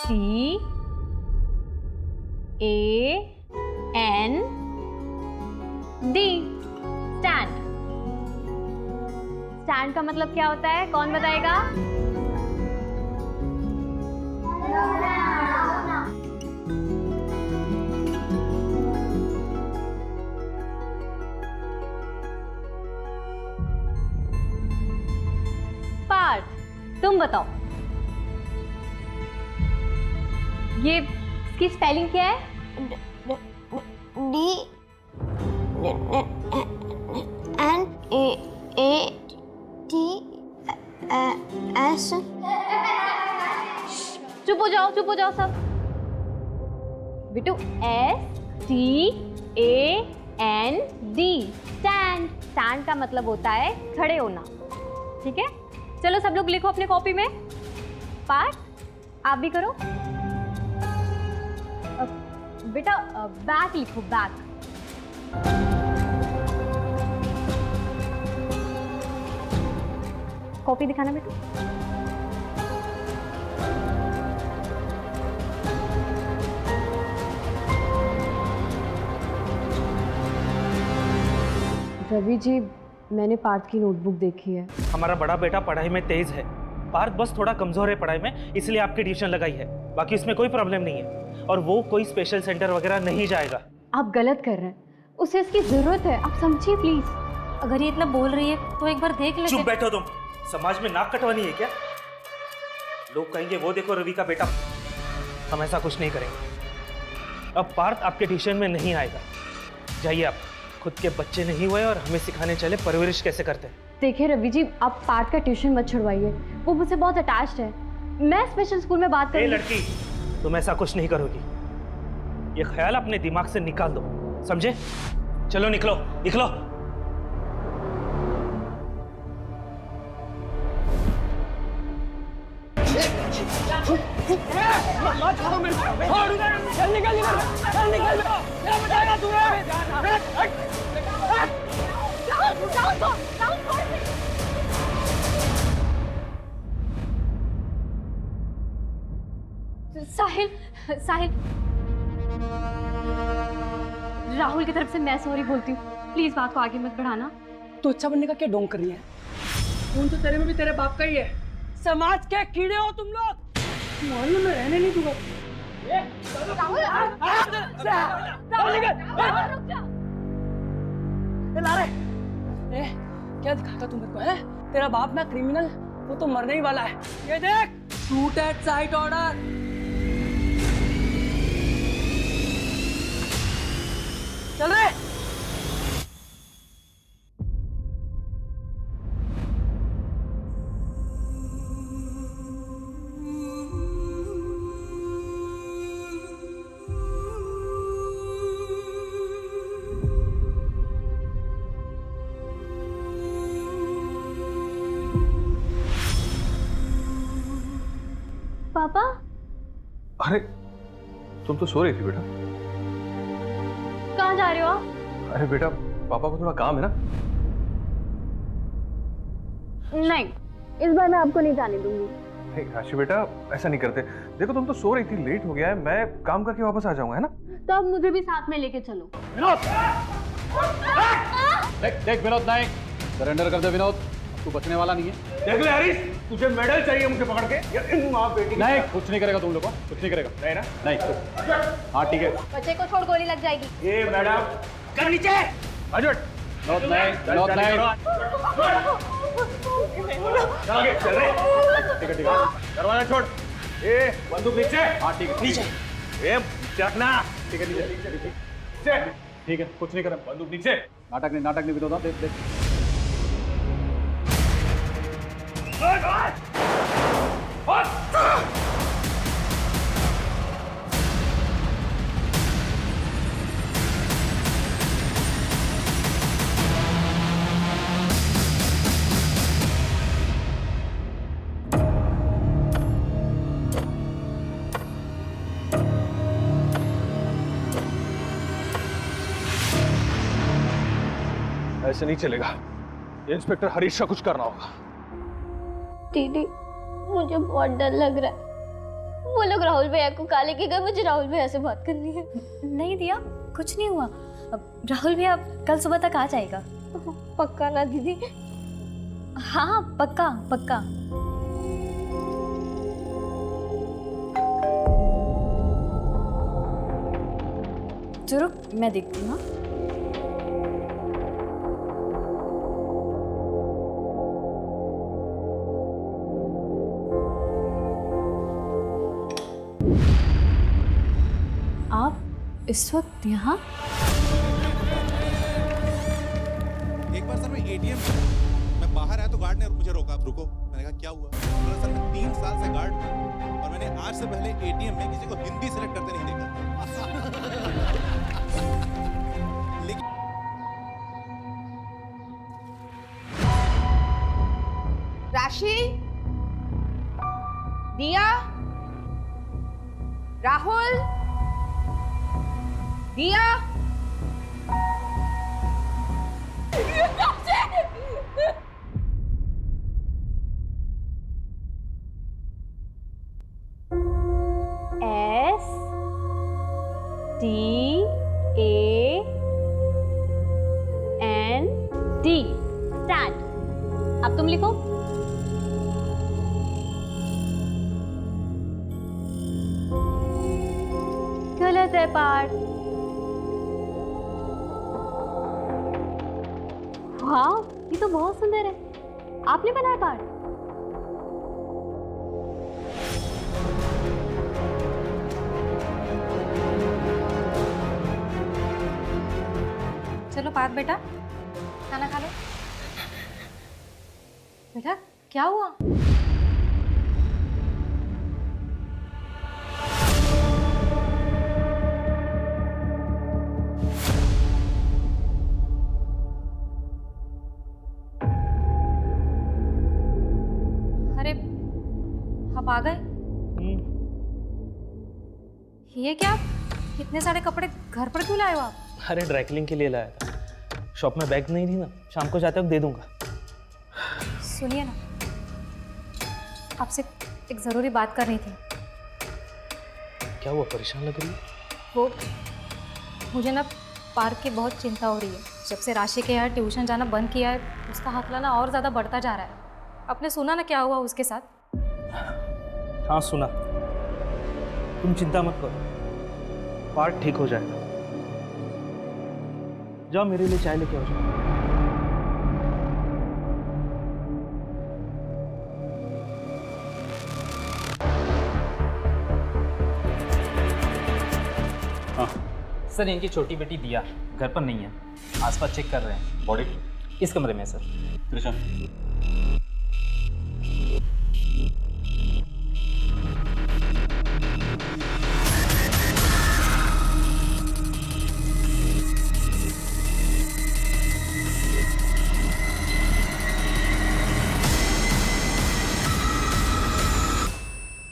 D stand. Stand का मतलब क्या होता है, कौन बताएगा? पार्थ, तुम बताओ, ये इसकी स्पेलिंग क्या है? D N A T S। चुप हो जाओ सब। बेटू STAND स्टैंड। स्टैंड का मतलब होता है खड़े होना, ठीक है? चलो सब लोग लिखो अपने कॉपी में। पार्थ, आप भी करो। बेटा बैक लिखो, बैक। कॉपी दिखाना बेटू। रवि जी, मैंने पार्थ की नोटबुक देखी है। हमारा बड़ा बेटा पढ़ाई में तेज है, पार्थ बस थोड़ा कमजोर है पढ़ाई में, इसलिए आपकी ट्यूशन लगाई है। बाकी इसमें कोई प्रॉब्लम नहीं है और वो कोई स्पेशल सेंटर वगैरह नहीं जाएगा। आप गलत कर रहे हैं, उसे इसकी जरूरत है, आप समझिए प्लीज। अगर ये इतना बोल रही है तो एक बार देख लेते। चुप बैठो तुम, समाज में नाक कटवानी है क्या? लोग कहेंगे वो देखो रवि का बेटा। हम ऐसा कुछ नहीं करेंगे। अब पार्थ आपके ट्यूशन में नहीं आएगा, जाइए आप। खुद के बच्चे नहीं हुए और हमें सिखाने चले परवरिश कैसे करते हैं। देखिए रवि जी, आप पार्थ का ट्यूशन मत छुड़वाइए, वो मुझसे बहुत अटैच्ड है। मैं स्पेशल स्कूल में बात करूंगी। लड़की, तुम ऐसा कुछ नहीं करोगी, ये ख्याल अपने दिमाग से निकाल दो, समझे? चलो निकलो निकलो। साहिल, साहिल, राहुल की तरफ से मैं सॉरी बोलती हूँ, प्लीज बात को आगे मत बढ़ाना। तो अच्छा बनने का क्या ढोंग कर रही है? खून तो तेरे में भी तेरे बाप का ही है। समाज के कीड़े हो तुम लोग, मोहल्ले में रहने नहीं दूंगा। क्या दिखाता तू मेरे को है? तेरा बाप ना क्रिमिनल, वो तो मरने ही वाला है। ये देख, शूट एट साइट ऑर्डर। चल रहे। पापा, अरे तुम तो सो रही थी बेटा। कहाँ जा रहे हो आप? अरे बेटा, पापा को थोड़ा काम है ना। नहीं, इस बार मैं आपको नहीं जाने दूंगी। नहीं राशि बेटा, ऐसा नहीं करते। देखो तुम तो सो रही थी, लेट हो गया है, मैं काम करके वापस आ जाऊंगा, है ना? तो अब मुझे भी साथ में लेके चलो। विनोद! देख विनोद नायक, सरेंडर कर दे विनोद, तू बचने वाला नहीं है। देख ले हरीश, तुझे मेडल चाहिए मुझे पकड़ के या इन माँ बेटी? नहीं, कुछ नहीं करेगा तुम लोगों को, कुछ नहीं करेगा। नहीं ना? नहीं। हाँ ठीक है। बच्चे को छोड़, गोली लग जाएगी। ये मैडम, कर नीचे। अजट। विनोद नायक, विनोद नायक। चल रहे। ठीक है। दरवाजा छोड़। ए बंदूक नीचे। हाँ ठीक है। नीचे। ए चकना। ठीक है, नीचे। नीचे। ठीक है, कुछ नहीं करें। बंदूक नीचे। नाटक नहीं विनोद, देख देख। ऐसे नहीं चलेगा, इंस्पेक्टर हरीश का कुछ करना होगा। दीदी, मुझे बहुत डर लग रहा है। वो लोग राहुल भैया को काले के घर, मुझे राहुल भैया से बात करनी है। नहीं दिया, कुछ नहीं हुआ। अब राहुल भैया कल सुबह तक आ जाएगा। पक्का ना दीदी? हाँ पक्का पक्का। चलो मैं देखती हूँ। आप इस वक्त यहाँ? एक बार सर मैं एटीएम मैं बाहर आया तो गार्ड ने मुझे रोका। आप रुको। मैंने कहा क्या हुआ? बोला सर मैं 3 साल से गार्ड हूँ और मैंने आज से पहले एटीएम में किसी को हिंदी सेलेक्ट करते नहीं देखा। लेकिन राशि, दिया, राहुल, दिया, S T A N D stand. अब तुम लिखो। गलत है पार्ट। वाह, ये तो बहुत सुंदर है। आपने बनाया पार्ट? चलो पार्थ बेटा, खाना खा लो। बेटा क्या हुआ? अरे आप आ गए? ये क्या, इतने सारे कपड़े घर पर क्यों लाए हो आप? अरे ड्राई क्लीनिंग के लिए लाया था। शॉप में बैग नहीं थी ना, शाम को जाते वक्त दे दूंगा। सुनिए ना, आपसे एक ज़रूरी बात करनी थी। क्या हुआ, परेशान लग रही है? वो मुझे ना पार्क की बहुत चिंता हो रही है। जब से राशि के यहाँ ट्यूशन जाना बंद किया है, उसका हौसला और ज़्यादा बढ़ता जा रहा है। आपने सुना ना क्या हुआ उसके साथ? हाँ सुना। तुम चिंता मत करो, पार्ट ठीक हो जाएगा। जाओ मेरे लिए चाय लेके आओ। हाँ सर, इनकी छोटी बेटी दिया घर पर नहीं है, आसपास चेक कर रहे हैं। बॉडी इस कमरे में सर। कृष्ण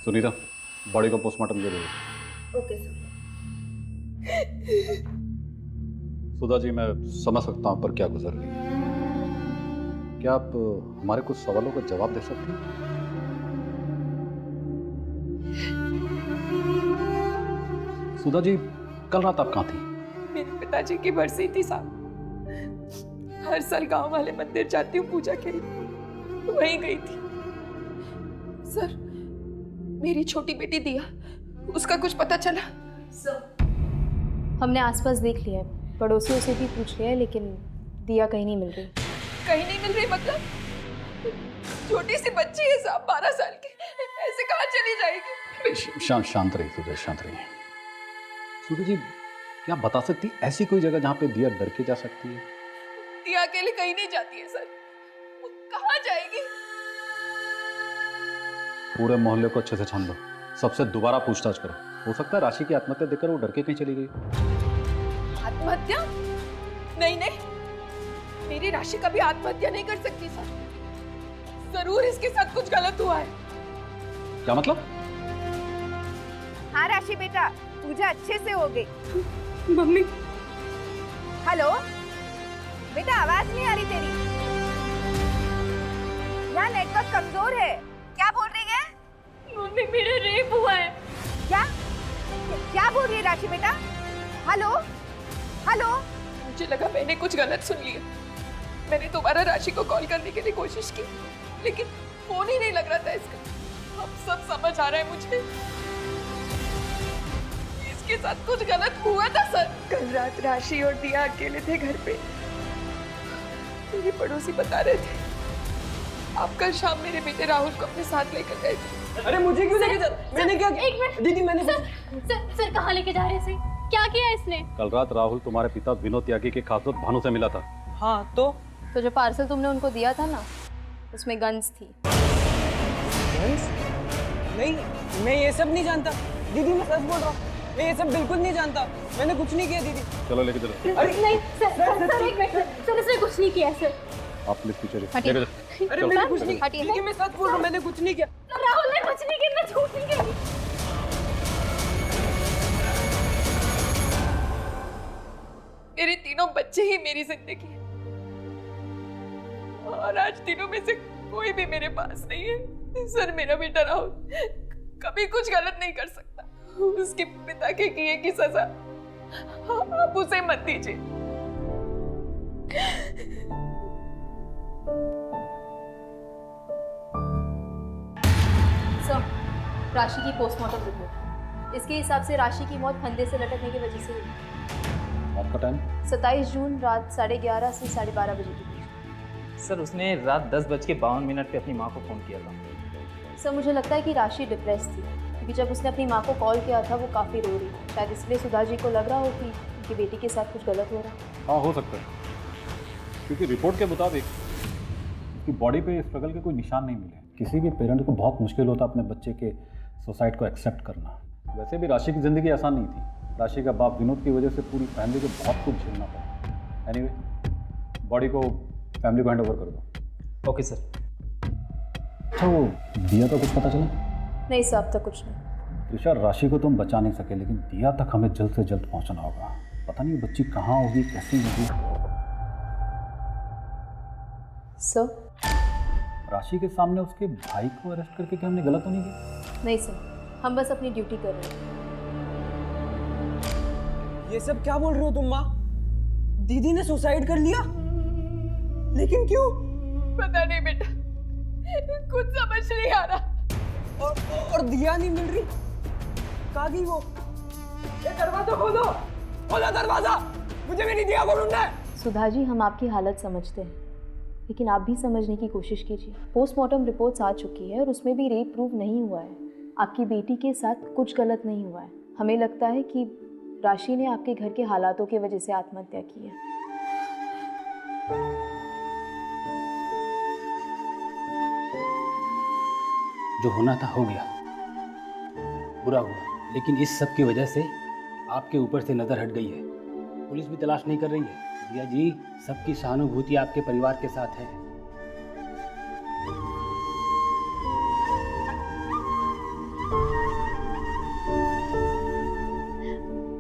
सुनीता, बॉडी को पोस्टमार्टम के लिए। Okay sir. सुधा जी, मैं समझ सकता हूं पर क्या गुजर रही है। क्या आप हमारे कुछ सवालों का जवाब दे सकती हैं? सुधा जी, कल रात आप कहाँ थी? मेरे पिताजी की बरसी थी साहब। हर साल गांव वाले मंदिर जाती हूँ पूजा के लिए, तो वहीं गई थी। सर, मेरी छोटी बेटी दिया, उसका कुछ पता चला? हमने आसपास देख लिया है, पड़ोसियों से भी पूछ लिया है, लेकिन दिया कहीं नहीं मिल रही। कहीं नहीं मिल रही मतलब? छोटी सी बच्ची है साहब, 12 साल की, ऐसे कहाँ चली जाएगी? शांत रहिए सुधा, शांत रहिए। सुधा जी, क्या बता सकती ऐसी कोई जगह जहाँ पे दिया डर के जा सकती है? दिया अकेले कहीं नहीं जाती है सर, वो कहाँ जाएगी? पूरे मोहल्ले को अच्छे से छान लो, सबसे दोबारा पूछताछ करो। हो सकता है राशि की आत्महत्या देखकर वो डर के कहीं चली गई। आत्महत्या? नहीं नहीं, मेरी राशि कभी आत्महत्या नहीं कर सकती सर। जरूर इसके साथ कुछ गलत हुआ है। क्या मतलब? हाँ राशि बेटा, पूजा अच्छे से हो गई। मम्मी। हेलो बेटा, आवाज नहीं आ रही तेरी। यहाँ नेटवर्क कमजोर है। क्या बोल रही है? मम्मी, मेरा रेप हुआ है। क्या बोल रही है राशि बेटा? Hello hello. मुझे लगा मैंने कुछ गलत सुन लिया। मैंने दोबारा राशि को कॉल करने के लिए कोशिश की, लेकिन फोन ही नहीं लग रहा था इसका। अब सब समझ आ रहा है मुझे, इसके साथ कुछ गलत हुआ था सर। कल रात राशि और दिया अकेले थे घर पे। मेरे पड़ोसी बता रहे थे आप कल शाम मेरे बेटे राहुल को अपने साथ लेकर गए थे। अरे मुझे क्यों लेके जा? मैंने क्या किया? एक मिनट दीदी मैंने सर कहाँ लेके जा रहे हैं इसे? क्या किया इसने? कल रात राहुल तुम्हारे पिता विनोद त्यागी के खास दोस्त भानु से मिला था। हाँ तो जो पार्सल तुमने उनको दिया था ना, उसमें गन्स थी। नहीं, मैं ये सब नहीं जानता दीदी, मैं सच बोल रहा हूँ। मैं ये सब बिल्कुल नहीं जानता, मैंने कुछ नहीं किया दीदी। चलो लेके चलो। अरे नहीं सर एक मिनट सर, इसने कुछ नहीं किया सर। आप प्लीज पीछे लेके हटिए। चलो। अरे मैंने कुछ नहीं हटिए। दीदी, मैं सच बोल रहा हूँ, मैंने कुछ नहीं किया। राहुल ने कुछ नहीं किया, मैं झूठ नहीं कह रही। मेरे तीनों बच्चे ही मेरी जिंदगी है, और आज तीनों में से कोई भी मेरे पास नहीं है। सर मेरा बेटा राहुल कभी कुछ गलत नहीं कर सकता। उसके पिता के किए की सजा आप उसे मत दीजिए। सर, राशि की पोस्टमार्टम रिपोर्ट। इसके हिसाब से राशि की मौत फंदे से लटकने की वजह से हुई। आपका टाइम 27 जून रात 11:30 से 12:30 बजे के बीच। सर उसने रात 10:52 पे अपनी माँ को फ़ोन किया था। सर मुझे लगता है कि राशि डिप्रेस थी, क्योंकि जब उसने अपनी माँ को कॉल किया था वो काफ़ी रो रही थी। शायद इसलिए सुधा जी को लग रहा हो कि उनकी बेटी के साथ कुछ गलत हो रहा है। हाँ हो सकता है, क्योंकि रिपोर्ट के मुताबिक उसकी बॉडी पे स्ट्रगल के कोई निशान नहीं मिले। किसी भी पेरेंट को बहुत मुश्किल होता अपने बच्चे के सुसाइड को एक्सेप्ट करना। वैसे भी राशि की ज़िंदगी आसान नहीं थी। राशि का बाप विनोद की वजह से पूरी फैमिली को बहुत कुछ झेलना पड़ा। एनीवे, बॉडी को फैमिली को हैंड ओवर कर दो। Okay sir. अच्छा वो दिया तो कुछ पता चला? नहीं सर, अब तक कुछ नहीं। त्रिशा, राशि को तुम बचा नहीं सके, लेकिन दिया तक हमें जल्द से जल्द पहुंचना होगा। पता नहीं बच्ची कहाँ होगी, कैसी होगी। सर? राशि के सामने उसके भाई को अरेस्ट करके क्या हमने गलत तो नहीं किया? नहीं सर, हम बस अपनी ड्यूटी कर रहे हैं। ये सब क्या बोल रहे हो तुम माँ? दीदी ने सुसाइड कर लिया? लेकिन क्यों? पता नहीं बेटा, कुछ समझ नहीं आ रहा। और दिया नहीं मिल रही, कहाँ गई वो? ये दरवाजा खोलो, खोलो दरवाजा, मुझे मेरी दिया को ढूंढना है। सुधा जी, हम आपकी हालत समझते हैं, लेकिन आप भी समझने की कोशिश कीजिए। पोस्टमार्टम रिपोर्ट्स आ चुकी है और उसमें भी रेप प्रूव नहीं हुआ है। आपकी बेटी के साथ कुछ गलत नहीं हुआ है। हमें लगता है कि राशि ने आपके घर के हालातों की वजह से आत्महत्या की है। जो होना था हो गया, बुरा हुआ, लेकिन इस सब की वजह से आपके ऊपर से नज़र हट गई है। पुलिस भी तलाश नहीं कर रही है। दिया जी, सबकी सहानुभूति आपके परिवार के साथ है।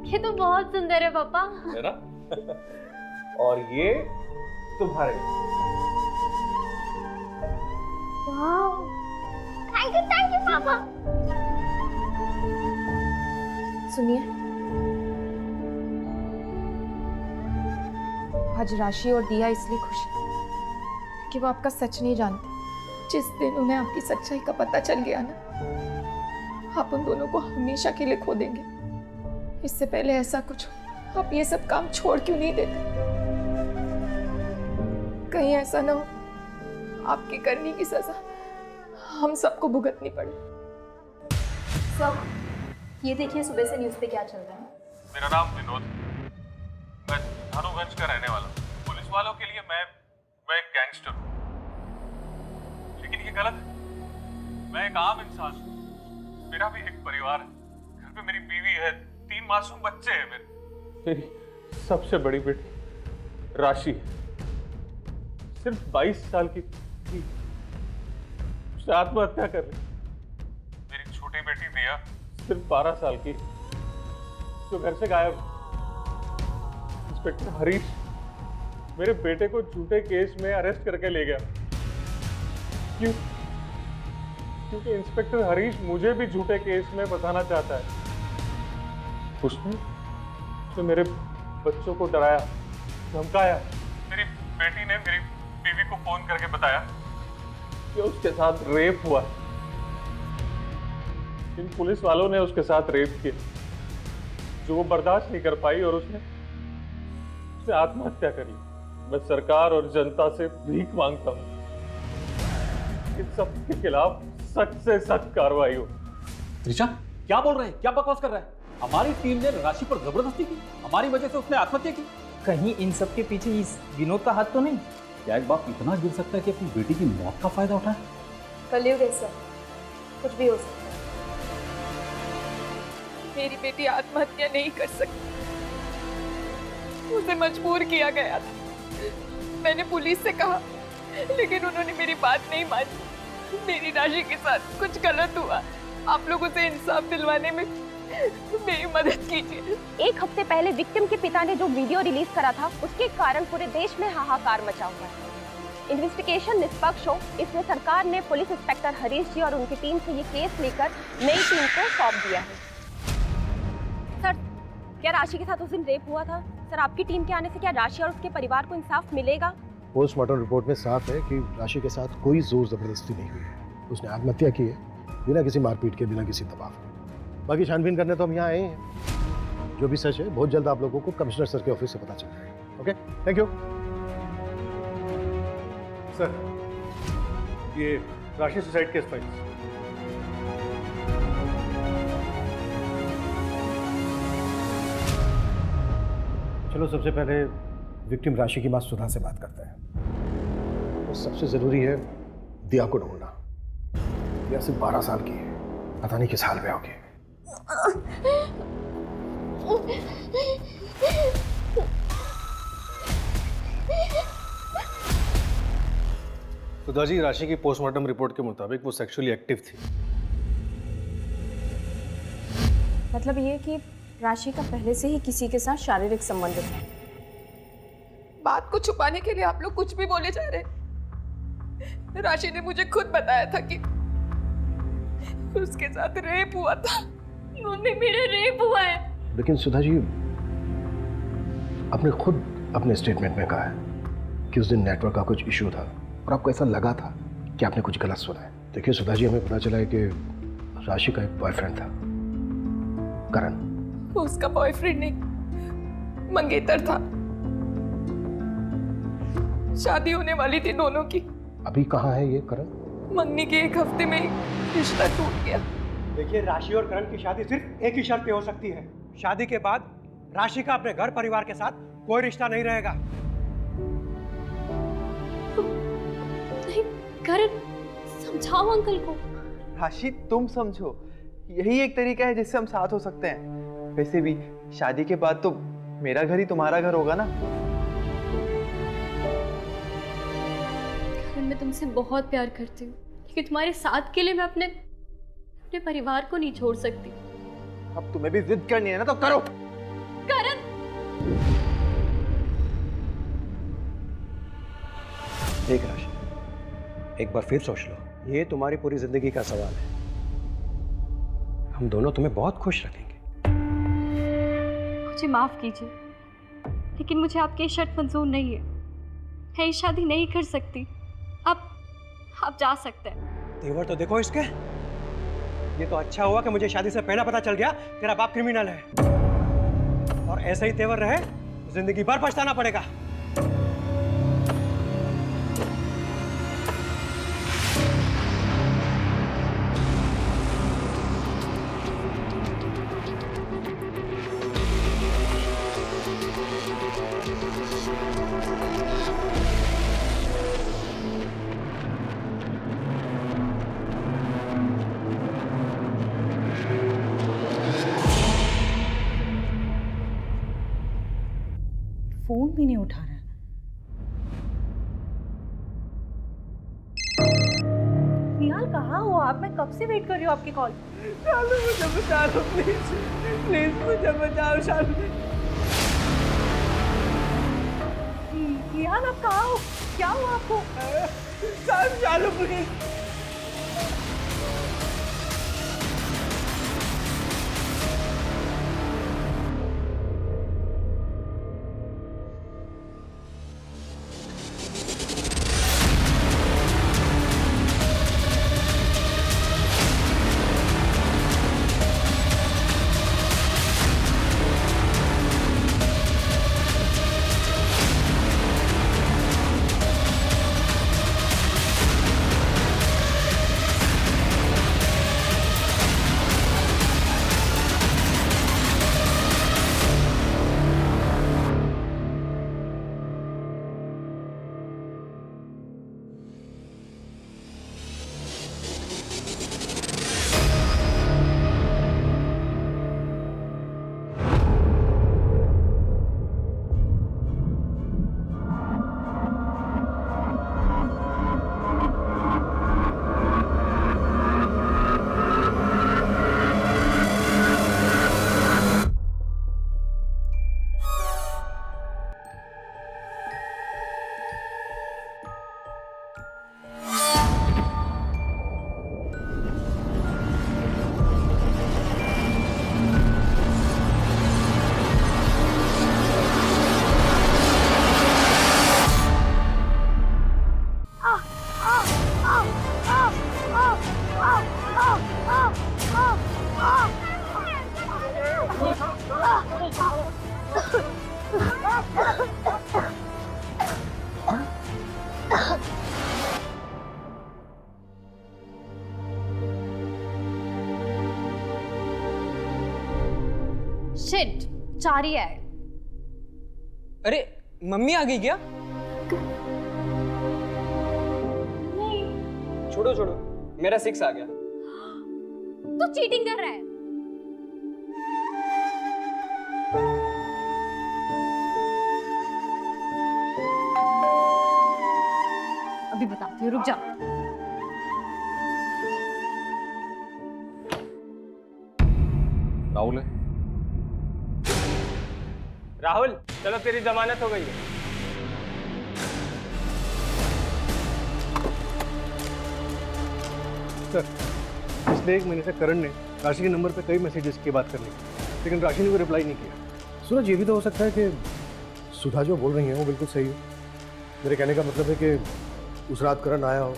ये तो बहुत सुंदर है पापा। है ना? और ये तुम्हारे। वाह, थैंक यू पापा। सुनिए, आज राशि और दिया इसलिए खुश है कि वो आपका सच नहीं जानते। जिस दिन उन्हें आपकी सच्चाई का पता चल गया ना, आप उन दोनों को हमेशा के लिए खो देंगे। इससे पहले ऐसा कुछ हो, आप ये सब काम छोड़ क्यों नहीं देते? कहीं ऐसा ना हो आपकी करने की सजा हम सबको भुगतनी पड़े। सब ये देखिए सुबह से न्यूज़ पे क्या चल रहा है। मेरा नाम विनोद, मैं धनुगंज का रहने वाला हूँ। पुलिस वालों के लिए मैं एक गैंगस्टर हूँ, लेकिन ये गलत है। मैं एक आम इंसान हूँ। मेरा भी एक परिवार है, घर पे मेरी बीवी है, 3 मासूम बच्चे हैं। मेरी सबसे बड़ी बेटी राशि सिर्फ 22 साल की थी, उसने आत्महत्या कर ली। मेरी छोटी बेटी दिया सिर्फ 12 साल की, जो घर से गायब। इंस्पेक्टर हरीश मेरे बेटे को झूठे केस में अरेस्ट करके ले गया। क्यों? क्योंकि इंस्पेक्टर हरीश मुझे भी झूठे केस में फंसाना चाहता है। उसने मेरे बच्चों को डराया, धमकाया। मेरी बेटी ने मेरी बीवी को फोन करके बताया कि उसके साथ रेप हुआ। इन पुलिस वालों ने उसके साथ रेप किया, जो वो बर्दाश्त नहीं कर पाई और उसने आत्महत्या कर ली। मैं सरकार और जनता से भीख मांगता हूँ इन सब के खिलाफ सख्त से सख्त कार्रवाई हो। ऋचा, क्या बोल रहे हैं? क्या बकवास कर रहा है? हमारी टीम ने राशि पर जबरदस्ती की, हमारी वजह से उसने आत्महत्या की। कहीं इन सब के पीछे इस विनोद का हाथ तो नहीं? क्या एक बाप इतना गिर सकता है कि अपनी बेटी की मौत का फायदा उठाए? कलयुग है सर, कुछ भी हो सकता है। मेरी बेटी आत्महत्या नहीं कर सकती, उसे मजबूर किया गया था। मैंने पुलिस से कहा, लेकिन उन्होंने मेरी बात नहीं मानी। मेरी राशि के साथ कुछ गलत हुआ, आप लोग उसे इंसाफ दिलवाने में मेरी मदद कीजिए। 1 हफ्ते पहले विक्टिम के पिता ने जो वीडियो रिलीज करा था, उसके कारण पूरे देश में हाहाकार मचा हुआ है। इन्वेस्टिगेशन निष्पक्ष हो, इसलिए सरकार ने पुलिस इंस्पेक्टर हरीश जी और उनकी टीम से ये केस लेकर नई टीम को सौंप दिया है। सर, क्या राशि के साथ उस दिन रेप हुआ था? सर, आपकी टीम के आने से क्या राशि और उसके परिवार को इंसाफ मिलेगा? पोस्टमार्टम रिपोर्ट में साफ है कि राशि के साथ कोई जोर जबरदस्ती नहीं हुई है। उसने आत्महत्या की है, बिना किसी मारपीट के, बिना किसी दबाव के। बाकी छानबीन करने तो हम यहाँ आए हैं। जो भी सच है बहुत जल्द आप लोगों को कमिश्नर सर के ऑफिस से पता चल जाएगा। Okay, thank you sir. ये राशि सुसाइड केस फाइल्स। चलो, सबसे पहले विक्टिम राशि की मां सुधा से बात करते हैं। और सबसे जरूरी है दिया को ढूंढना। दिया सिर्फ 12 साल की है, पता नहीं किस हाल में होगी। सुधा जी, राशि की पोस्टमार्टम रिपोर्ट के मुताबिक वो सेक्सुअली एक्टिव थी। मतलब ये कि राशि का पहले से ही किसी के साथ शारीरिक संबंध था। बात को छुपाने के लिए आप लोग कुछ भी बोले जा रहे। राशि ने मुझे खुद बताया था कि उसके साथ रेप हुआ था। मम्मी, मेरा रेप हुआ है। लेकिन सुधा जी, आपने खुद अपने स्टेटमेंट में कहा है कि उस दिन नेटवर्क का कुछ इश्यू था और आपको ऐसा लगा था कि आपने कुछ गलत सुना है। देखिए सुधा जी, हमें पता चला है कि राशि का एक बॉयफ्रेंड था, करण। उसका बॉयफ्रेंड नहीं, मंगेतर था। शादी होने वाली थी दोनों की। अभी कहाँ है ये करण? मंगनी के 1 हफ्ते में रिश्ता टूट गया। देखिए, राशि और करण की शादी सिर्फ एक ही शर्त पे हो सकती है। शादी के बाद राशि का अपने घर परिवार के साथ कोई रिश्ता नहीं रहेगा। नहीं, करण, समझाओ अंकल को। राशि, तुम समझो, यही एक तरीका है जिससे हम साथ हो सकते हैं। वैसे भी शादी के बाद तो मेरा घर ही तुम्हारा घर होगा ना। करण, मैं तुमसे बहुत प्यार करती हूँ, लेकिन तुम्हारे साथ के लिए मैं अपने परिवार को नहीं छोड़ सकती। अब तुम्हें भी जिद करनी है ना, तो करो। करण, देख राशि, एक बार फिर सोच लो, ये तुम्हारी पूरी जिंदगी का सवाल है। हम दोनों तुम्हें बहुत खुश रखेंगे। मुझे माफ कीजिए, लेकिन मुझे आपकी शर्त मंजूर नहीं है। मैं ये शादी नहीं कर सकती। आप जा सकते हैं। तेवर तो देखो इसके। ये तो अच्छा हुआ कि मुझे शादी से पहले पता चल गया तेरा बाप क्रिमिनल है, और ऐसे ही तेवर रहे तो जिंदगी भर पछताना पड़ेगा। फोन भी नहीं उठा रहा है। निहाल, कहाँ हो आप? मैं कब से वेट कर रही हूँ आपकी कॉल। शालू, मुझे बचा लो प्लीज, प्लीज मुझे बचाओ शालू। निहाल, आप कहाँ हो? क्या हुआ आपको? शालू प्लीज। शिट, 4 ही आए। अरे मम्मी आ गई क्या? छोड़ो छोड़ो, मेरा 6 आ गया। तू चीटिंग कर रहा है। अभी बताती हूँ, रुक जा। राहुल है। राहुल चलो, तेरी जमानत हो गई है। सर, पिछले 1 महीने से करण ने राशि के नंबर पे कई मैसेजेस की बात करने की, लेकिन राशि ने कोई रिप्लाई नहीं किया। सूरज, ये भी तो हो सकता है कि सुधा जो बोल रही है वो बिल्कुल सही हो। मेरे कहने का मतलब है कि उस रात करण आया हो,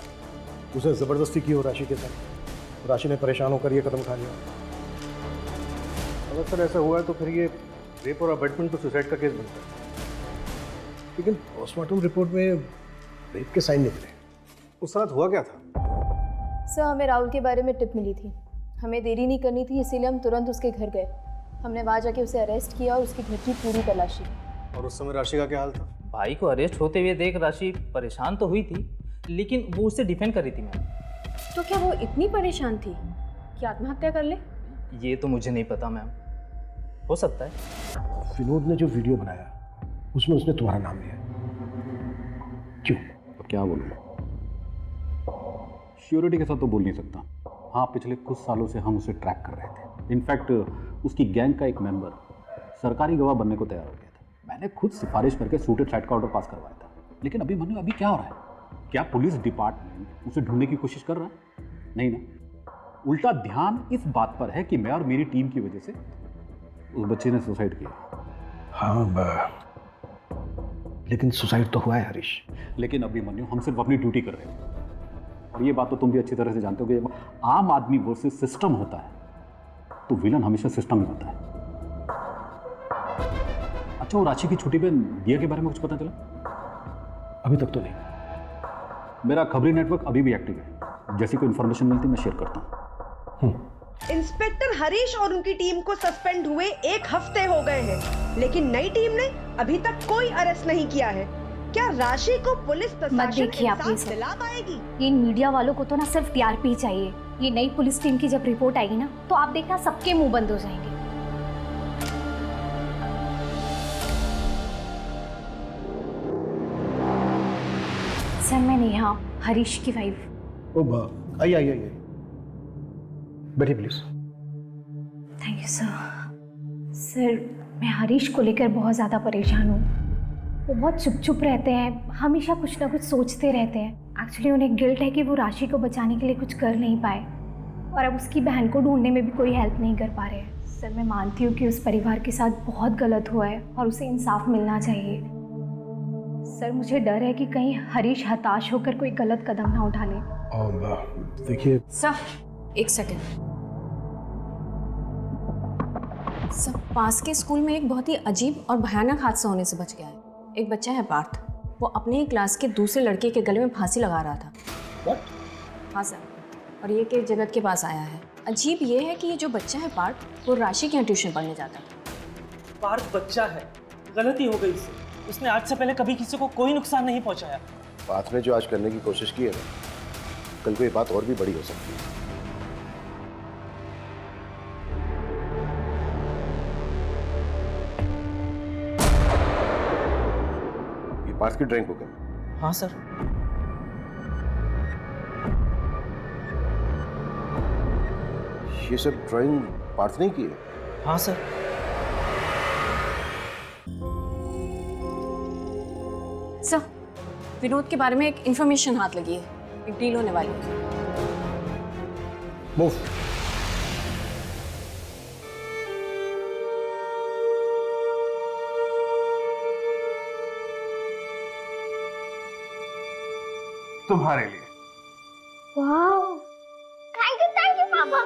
उसने ज़बरदस्ती की हो राशि के साथ, राशि ने परेशान होकर ये कदम उठा लिया। अगर सर ऐसा हुआ है तो फिर ये रेप और अबैटमेंट तो सुसाइड का केस बनता है। लेकिन पोस्टमार्टम रिपोर्ट में रेप के साइन निकले। उस रात हुआ क्या था? सर, हमें राहुल के बारे में टिप मिली थी, हमें देरी नहीं करनी थी, इसीलिए हम तुरंत उसके घर गए। हमने वहाँ जाके उसे अरेस्ट किया और उसके घर की पूरी तलाशी। और उस समय राशि का क्या हाल था? भाई को अरेस्ट होते हुए देख राशि परेशान तो हुई थी, लेकिन वो उससे डिफेंड कर रही थी मैम। तो क्या वो इतनी परेशान थी कि आत्महत्या कर ले? ये तो मुझे नहीं पता मैम, हो सकता है। विनोद ने जो वीडियो बनाया उसमें उसने तुम्हारा नाम लिया, क्यों? अब क्या बोलूँ, श्योरिटी के साथ तो बोल नहीं सकता। हाँ, पिछले कुछ सालों से हम उसे ट्रैक कर रहे थे। इनफैक्ट उसकी गैंग का एक मेंबर सरकारी गवाह बनने को तैयार हो गया था। मैंने खुद सिफारिश करके सूटेड साइड का ऑर्डर पास करवाया था। लेकिन अभी क्या हो रहा है? क्या पुलिस डिपार्टमेंट उसे ढूंढने की कोशिश कर रहा है? नहीं ना, उल्टा ध्यान इस बात पर है कि मैं और मेरी टीम की वजह से उस बच्चे ने सुसाइड किया। हाँ, लेकिन सुसाइड तो हुआ है हरीश। लेकिन अभिमन्यु, हम सिर्फ अपनी ड्यूटी कर रहे हैं। और ये बात तो तुम भी अच्छी तरह से जानते हो कि जब आम आदमी वर्सेस सिस्टम होता है तो विलन हमेशा सिस्टम ही होता है। अच्छा, वो राशि की छोटी बहन दिया के बारे में कुछ पता चला? अभी तक तो नहीं। मेरा खबरी नेटवर्क अभी भी एक्टिव है, जैसी कोई इन्फॉर्मेशन मिलती मैं शेयर करता हूँ। इंस्पेक्टर हरीश और उनकी टीम को सस्पेंड हुए 1 हफ्ते हो गए हैं, लेकिन नई टीम ने अभी तक कोई अरेस्ट नहीं किया है। क्या राशि को पुलिस प्रशासन इंसाफ दिला पाएगी? ये मीडिया वालों को तो ना सिर्फ टीआरपी चाहिए। ये नई पुलिस टीम की जब रिपोर्ट आएगी ना, तो आप देखना सबके मुंह बंद हो जाएंगे। सर, मैं नेहा, हरीश की वाइफ। ओ बा, आइए बैठिए please. Thank you sir. Sir, मैं हरीश को लेकर बहुत ज़्यादा परेशान हूँ। वो बहुत चुप रहते हैं, हमेशा कुछ ना कुछ सोचते रहते हैं। एक्चुअली उन्हें गिल्ट है कि वो राशि को बचाने के लिए कुछ कर नहीं पाए, और अब उसकी बहन को ढूंढने में भी कोई हेल्प नहीं कर पा रहे हैं। सर, मैं मानती हूँ कि उस परिवार के साथ बहुत गलत हुआ है और उसे इंसाफ मिलना चाहिए। सर, मुझे डर है कि कहीं हरीश हताश होकर कोई गलत कदम ना उठा ले। देखिए सर, 1 सेकेंड। सब पास के स्कूल में एक बहुत ही अजीब और भयानक हादसा होने से बच गया है। एक बच्चा है पार्थ, वो अपने ही क्लास के दूसरे लड़के के गले में फांसी लगा रहा था। What? हाँ सर, और ये केस जगत के पास आया है। अजीब ये है कि ये जो बच्चा है पार्थ, वो राशि के यहाँ ट्यूशन पढ़ने जाता था। पार्थ बच्चा है, गलती हो गई इससे। उसने आज से पहले कभी किसी को कोई नुकसान नहीं पहुंचाया। पार्थ ने जो आज करने की कोशिश की है ना, कल को ये बात और भी बड़ी हो सकती है। पार्थ की ड्राइंग बुक है? हाँ सर। ये सब ड्राइंग पार्थ ने की है? हाँ सर। सर, विनोद के बारे में एक इंफॉर्मेशन हाथ लगी है, एक डील होने वाली है। मूव। तुम्हारे लिए। वाह, थैंक यू पापा।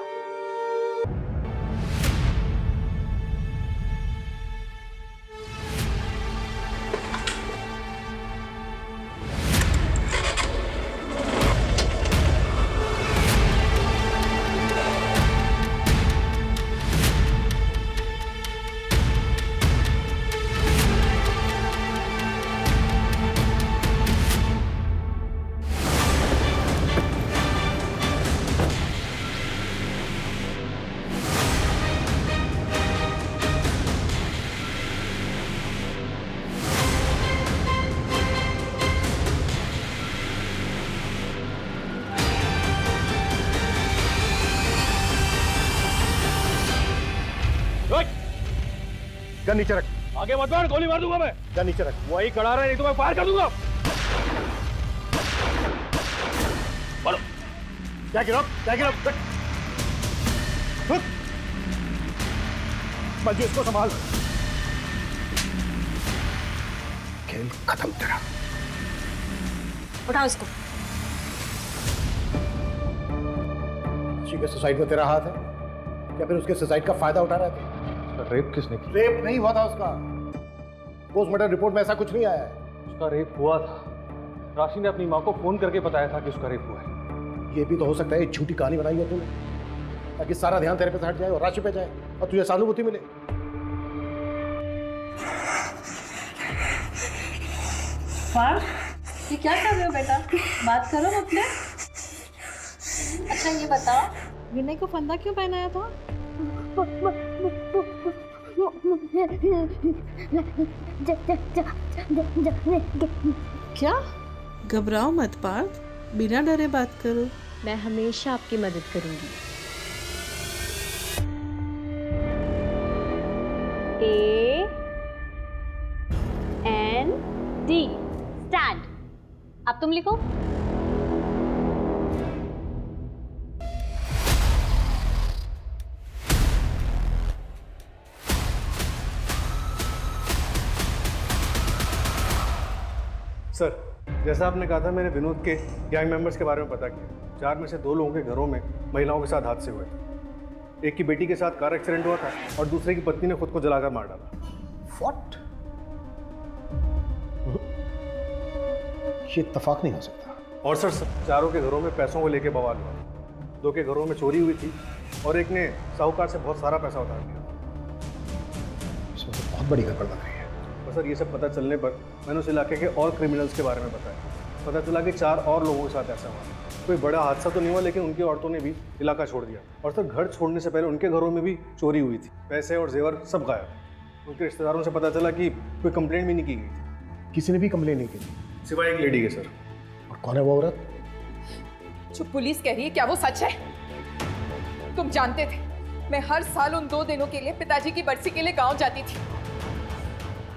गन नीचे रख। आगे मत बढ़, गोली मार दूंगा मैं। गन नीचे रख। वही खड़ा रहा, नहीं तो मैं फायर कर दूंगा। बोलो क्या गिरो, क्या गिरो? मंजू इसको संभाल। खेल खत्म तेरा। उठाओ इसको। राशि के सुसाइड में तेरा हाथ है या फिर उसके सुसाइड का फायदा उठा रहा था? उसका रेप किसने किया? रेप नहीं हुआ था उसका। पोस्टमार्टम रिपोर्ट में ऐसा कुछ नहीं आया है। उसका रेप हुआ था। राशि ने अपनी माँ को फोन करके बताया था कि उसका रेप हुआ है। ये भी तो हो सकता है एक झूठी कहानी बनाई है तूने, ताकि सारा ध्यान तेरे पे से हट जाए और राशि पे जाए और तुझे सहानुभूति मिले। ये क्या कर रहे हो बेटा? बात करो अपने। अच्छा ये बताओ, विनय को फंदा क्यों पहनाया था? क्या? घबराओ मत पार्थ, बिना डरे बात करो। मैं हमेशा आपकी मदद करूंगी। AND stand. अब तुम लिखो। सर, जैसा आपने कहा था, मैंने विनोद के गैंग मेंबर्स के बारे में पता किया। 4 में से 2 लोगों के घरों में महिलाओं के साथ हादसे हुए थे। एक की बेटी के साथ कार एक्सीडेंट हुआ था और दूसरे की पत्नी ने खुद को जलाकर मार डाला। What? ये इत्तेफाक नहीं हो सकता। और सर, चारों के घरों में पैसों को लेके बवाल हुआ। 2 के घरों में चोरी हुई थी और एक ने साहूकार से बहुत सारा पैसा उधार लिया। इसमें तो बहुत बड़ी गड़बड़ लग रही है। और सर, ये सब पता चलने पर मैंने उस इलाके के और क्रिमिनल्स के बारे में बताया। पता चला कि 4 और लोगों के साथ ऐसा हुआ। कोई बड़ा हादसा तो नहीं हुआ, लेकिन उनकी औरतों ने भी इलाका छोड़ दिया। और सर, घर छोड़ने से पहले उनके घरों में भी चोरी हुई थी। पैसे और जेवर सब गायब। उनके रिश्तेदारों से पता चला कि कोई कंप्लेंट भी नहीं की गई थी। किसी ने भी कंप्लेन नहीं की थी सिवाय एक लेडी के सर। और कौन है वो औरत? जो पुलिस कह रही है, क्या वो सच है? तुम जानते थे मैं हर साल उन 2 दिनों के लिए पिताजी की बरसी के लिए गांव जाती थी।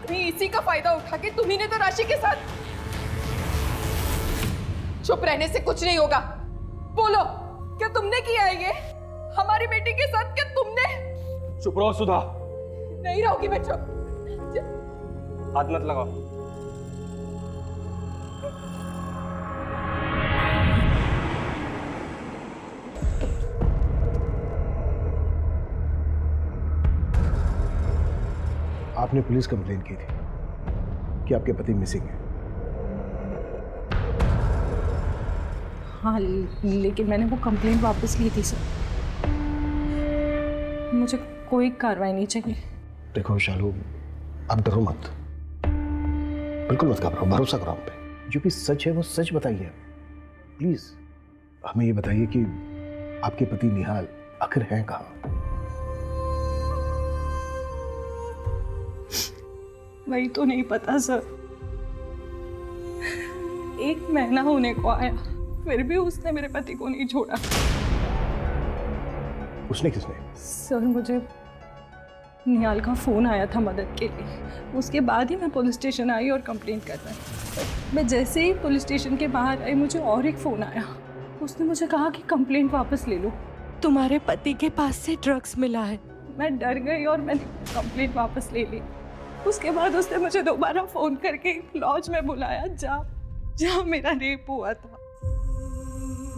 कहीं इसी का फायदा उठा के तुम्ही ने तो राशि के साथ। चुप रहने से कुछ नहीं होगा। बोलो, क्या तुमने किया है ये हमारी बेटी के साथ? क्या तुमने? चुप रहो सुधा। नहीं रहोगी मैं चुप। हाथ मत लगाओ। आपने पुलिस कंप्लेन की थी कि आपके पति मिसिंग है। हाँ, लेकिन मैंने वो कंप्लेंट वापस ली थी सर। मुझे कोई कार्रवाई नहीं चाहिए। देखो शालू, आप डरो मत, बिल्कुल मत घबराओ, भरोसा करो हम पे। जो भी सच है वो सच बताइए। प्लीज हमें ये बताइए कि आपके पति निहाल आखिर हैं कहाँ? वही तो नहीं पता सर। 1 महीना होने को आया, फिर भी उसने मेरे पति को नहीं छोड़ा। उसने किसने? सर, मुझे निहाल का फ़ोन आया था मदद के लिए। उसके बाद ही मैं पुलिस स्टेशन आई और कंप्लेंट करना। मैं जैसे ही पुलिस स्टेशन के बाहर आई, मुझे और एक फ़ोन आया। उसने मुझे कहा कि कंप्लेंट वापस ले लो, तुम्हारे पति के पास से ड्रग्स मिला है। मैं डर गई और मैंने कंप्लेंट वापस ले ली। उसके बाद उसने मुझे दोबारा फ़ोन करके लॉज में बुलाया, जहाँ मेरा रेप हुआ था।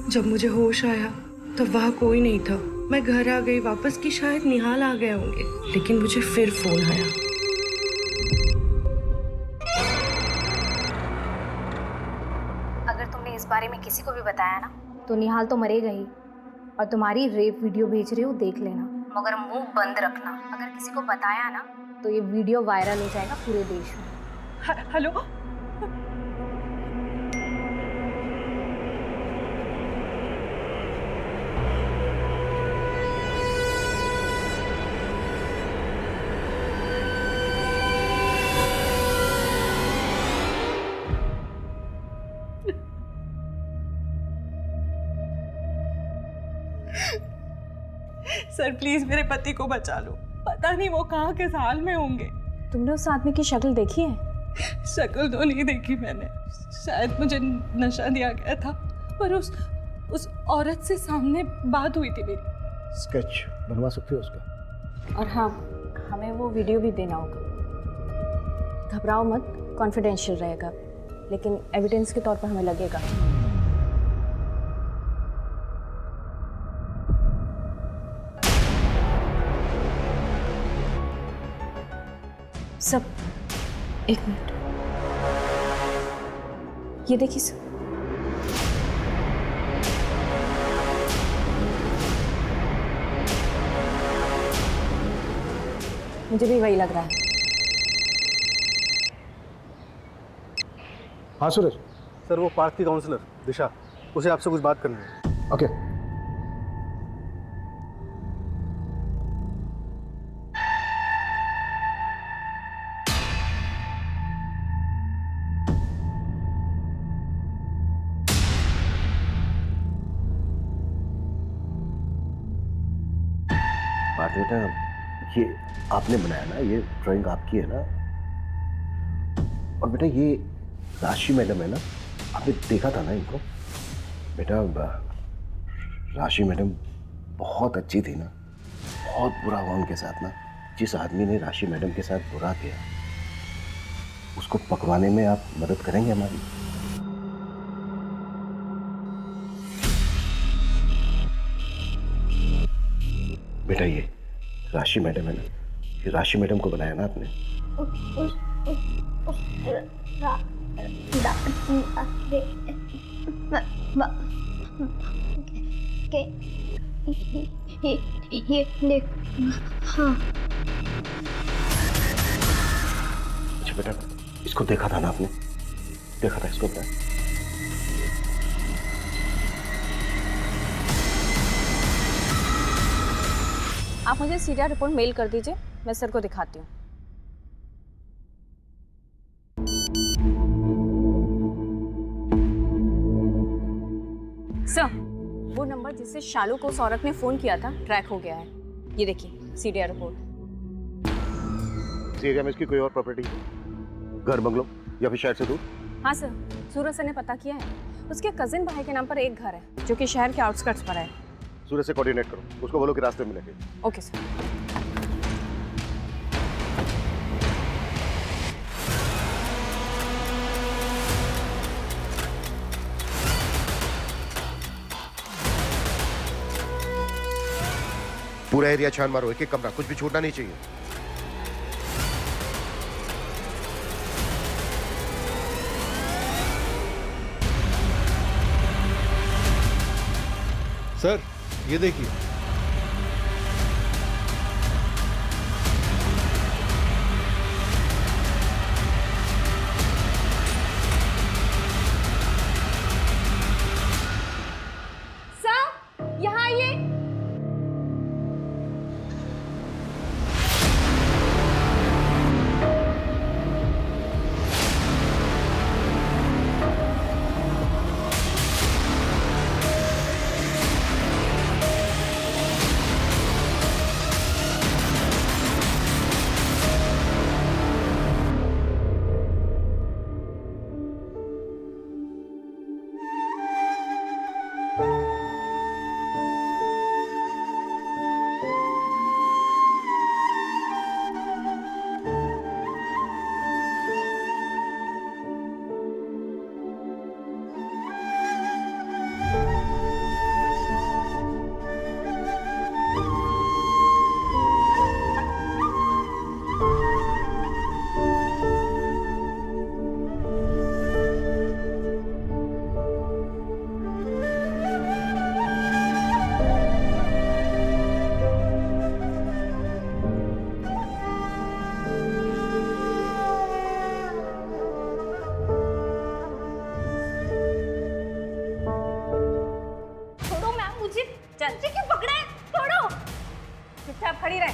जब मुझे होश आया तब वहाँ कोई नहीं था। मैं घर आ गई वापस कि शायद निहाल आ गए होंगे, लेकिन मुझे फिर फोन आया। अगर तुमने इस बारे में किसी को भी बताया ना, तो निहाल तो मरेगा ही। और तुम्हारी रेप वीडियो भेज रही हो, देख लेना, मगर मुंह बंद रखना। अगर किसी को बताया ना, तो ये वीडियो वायरल हो जाएगा पूरे देश में। हेलो, सर प्लीज मेरे पति को बचा लो। पता नहीं वो कहाँ किस हाल में होंगे। तुमने उस आदमी की शक्ल देखी है? शक्ल तो नहीं देखी मैंने, शायद मुझे नशा दिया गया था, पर उस औरत से सामने बात हुई थी मेरी। स्केच बनवा सकते हो उसका? और हाँ, हमें वो वीडियो भी देना होगा। घबराओ मत, कॉन्फिडेंशियल रहेगा, लेकिन एविडेंस के तौर पर हमें लगेगा। सब एक मिनट, ये देखिए सर। मुझे भी वही लग रहा है। हाँ सूरज सर, वो पार्क की काउंसलर दिशा, उसे आपसे कुछ बात करनी है। ओके। पार्थ बेटा, ये आपने बनाया ना, ये ड्राइंग आपकी है ना? और बेटा ये राशि मैडम है ना, आपने देखा था ना इनको? बेटा राशि मैडम बहुत अच्छी थी ना, बहुत बुरा हुआ उनके साथ ना। जिस आदमी ने राशि मैडम के साथ बुरा किया, उसको पकड़वाने में आप मदद करेंगे हमारी? बेटा ये राशि मैडम है ना, ये राशि मैडम को बनाया ना आपने? हाँ। अच्छा बेटा, इसको देखा था ना आपने? देखा था इसको बेटा? आप मुझे सीरिया रिपोर्ट मेल कर दीजिए, मैं सर को दिखाती हूँ। सर, वो नंबर जिससे शालू को उस औरत ने फोन किया था ट्रैक हो गया है। ये देखिए सीरिया रिपोर्ट। इस एरिया में इसकी कोई और प्रॉपर्टी, घर, बंगलो या फिर शहर से दूर? हाँ सर, सूरज सर ने पता किया है। उसके कजिन भाई के नाम पर एक घर है जो कि शहर के आउटस्कर्ट्स पर है। सूरज से कोऑर्डिनेट करो, उसको बोलो कि रास्ते में मिलेंगे। Okay sir. पूरा एरिया छान मारो, एक एक कमरा, कुछ भी छूटना नहीं चाहिए। सर ये देखिए, सर यहाँ आइए। चाची क्यों पकड़े? छोड़ो, चुपचाप खड़ी रहे।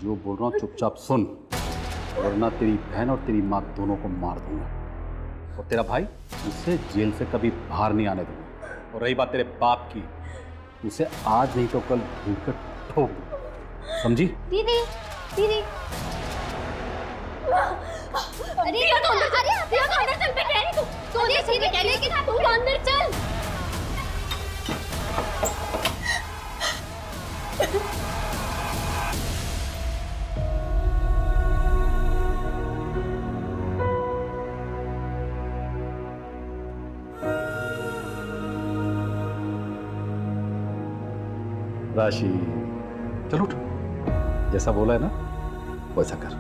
जो बोल रहा हूँ चुपचाप सुन, वरना तेरी बहन और तेरी माँ दोनों को मार दूंगा। और तेरा भाई, उसे जेल से कभी बाहर नहीं आने दूंगा। और रही बात तेरे बाप की, उसे आज नहीं तो कल ढूंढ कर ठोक दूंगा, समझी? दीदी दीदी अरे तो अंदर चल मैं कह रही हूँ तू अंदर चल। राशि, चल उठ, जैसा बोला है ना वैसा कर।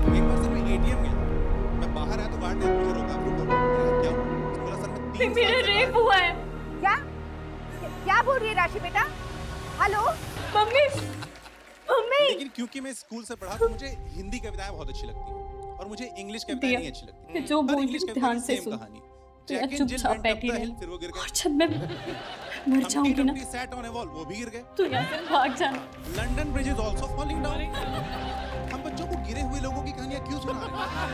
एक बार सर मैं एटीएम गया, मैं बाहर आया तो गार्ड ने मुझे रोका, रुको। मैंने कहा, क्या हुआ? बोला सर मैं 3 साल मेरा से रेप हुआ है। क्या क्या बोल रही है राशि बेटा? Hello mummy mummy. लेकिन क्योंकि मैं स्कूल से पढ़ा तो मुझे हिंदी कविताएं बहुत अच्छी लगती हैं और मुझे इंग्लिश कविताएं नहीं अच्छी लगती। जो हर बोल इंग्लिश रही कविता ध्यान की से सेम सुन। कहानी। तो यार जैक एंड जिल चुपचाप went up बैठी the रहे। hill, फिर वो गिर गए। और जब मैं मर जाऊंगी ना sat on a wall, वो भी गिर गए। तो यहाँ से भाग जाना। London bridge is also falling down. हम बच्चों को गिरे हुए लोगों की कहानियां क्यों सुना रहे हैं?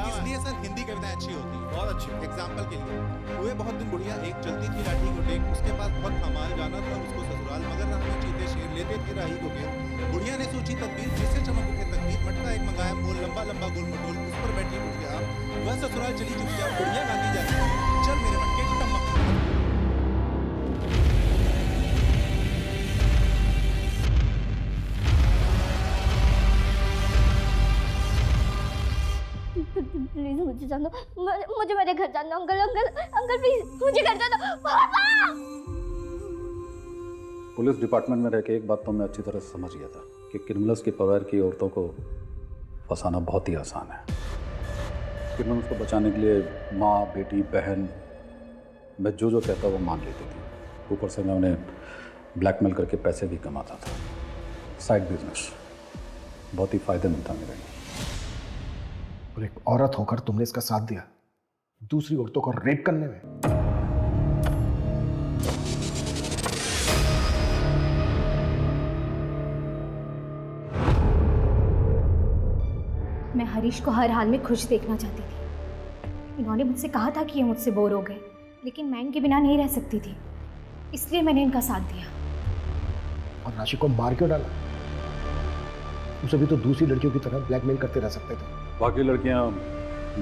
इसलिए सर हिंदी कविताएं अच्छी होती हैं, बहुत अच्छी। एग्जाम्पल के लिए हुए बहुत दिन बुढ़िया, एक चलती थी लाठी को टेक, उसके पास बहुत कमाल जाना था उसको ससुराल, मगर राह में चीते शेर लेते थे राही को घेर। बुढ़िया ने सोची तदबीर, जिससे चमक उठे तकदीर, मटका एक मंगाया मोल, लंबा लंबा गोल मटोल, उस पर बैठी उठ गया वह ससुराल चली चुपचाप। बुढ़िया गाती जाती, चल मेरे मटके टमक। प्लीज मुझे जान दो, मुझे मेरे घर जान दो। अंकल अंकल अंकल प्लीज मुझे घर जान दो। पापा। पुलिस डिपार्टमेंट में रह के एक बात तो मैं अच्छी तरह से समझ गया था कि क्रिमिनल्स के परिवार की औरतों को फंसाना बहुत ही आसान है। क्रिमिनल्स को बचाने के लिए माँ, बेटी, बहन, मैं जो कहता वो मान लेती थी। ऊपर से मैं उन्हें ब्लैकमेल करके पैसे भी कमाता था। साइड बिजनेस बहुत ही फायदेमंद था मेरे लिए। और एक औरत होकर तुमने इसका साथ दिया दूसरी औरतों को रेप करने में। मैं हरीश को हर हाल में खुश देखना चाहती थी। इन्होंने मुझसे कहा था कि ये मुझसे बोर हो गए, लेकिन मैं इनके बिना नहीं रह सकती थी, इसलिए मैंने इनका साथ दिया। और राशि को मार क्यों डाला? उसे भी तो दूसरी लड़कियों की तरह ब्लैकमेल करते रह सकते थे। बाकी लड़कियां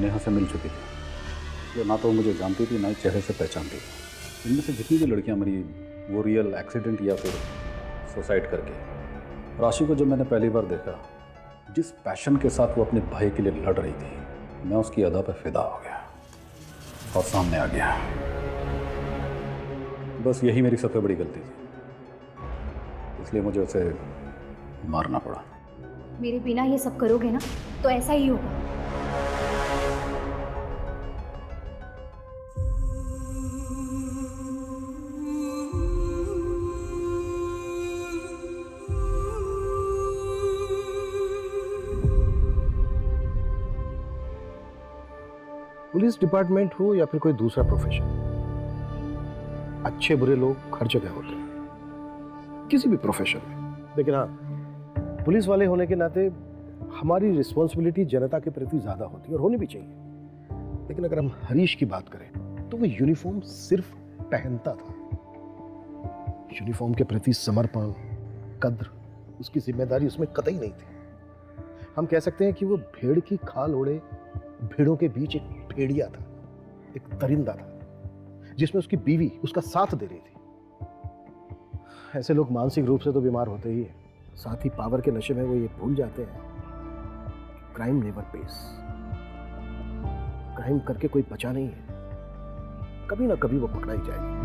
नेहा से मिल चुकी थी, ये ना तो वो मुझे जानती थी ना ही चेहरे से पहचानती थी। इनमें से जितनी भी लड़कियां मरी वो रियल एक्सीडेंट या फिर सुसाइड करके। राशि को जब मैंने पहली बार देखा, जिस पैशन के साथ वो अपने भाई के लिए लड़ रही थी, मैं उसकी अदा पर फिदा हो गया और सामने आ गया। बस यही मेरी सबसे बड़ी गलती थी, इसलिए मुझे उसे मारना पड़ा। मेरे बिना ये सब करोगे ना तो ऐसा ही होगा। पुलिस डिपार्टमेंट हो या फिर कोई दूसरा प्रोफेशन, अच्छे बुरे लोग हर जगह होते हैं, किसी भी प्रोफेशन में। लेकिन हाँ, पुलिस वाले होने के नाते हमारी रिस्पॉन्सिबिलिटी जनता के प्रति ज्यादा होती है और होनी भी चाहिए। लेकिन अगर हम हरीश की बात करें तो वो यूनिफॉर्म सिर्फ पहनता था। यूनिफॉर्म के प्रति समर्पण, कद्र, उसकी जिम्मेदारी उसमें कतई नहीं थी। हम कह सकते हैं कि वो भेड़ की खाल ओढ़े भेड़ों के बीच एक भेड़िया था, एक दरिंदा था, जिसमें उसकी बीवी उसका साथ दे रही थी। ऐसे लोग मानसिक रूप से तो बीमार होते ही हैं, साथ ही पावर के नशे में वो ये भूल जाते हैं क्राइम नेवर पेस। क्राइम करके कोई बचा नहीं है, कभी ना कभी वो पकड़ा ही जाएगी।